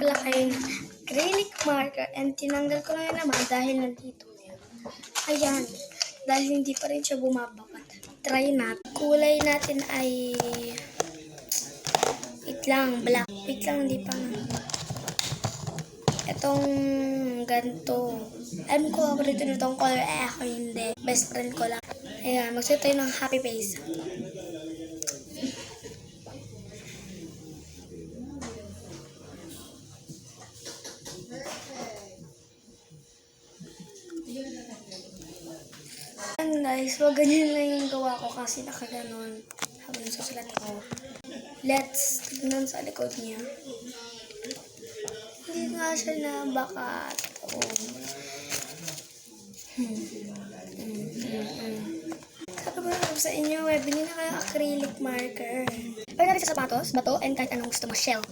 black ay acrylic marker and tinanggal ko na yun naman dahil nandito na yun. Ayan, dahil hindi pa rin siya bumabakat. Try natin. Kulay natin ay wait lang, black. Wait lang, hindi pa nga. Itong ganito. Alam ko paborito nitong color, ako hindi. Best friend ko lang. Ayan, magsuot tayo ng happy face. Ayan guys, so ganyan lang yung gawa ko kasi nakaganon habang susulat ko. Let's tignan sa likod niya. Hindi nga siya nabakat. Sabi ko na sa inyo, bili na kayo acrylic marker. Pwede natin sa sapatos, bato, and kahit anong gusto mo, shell.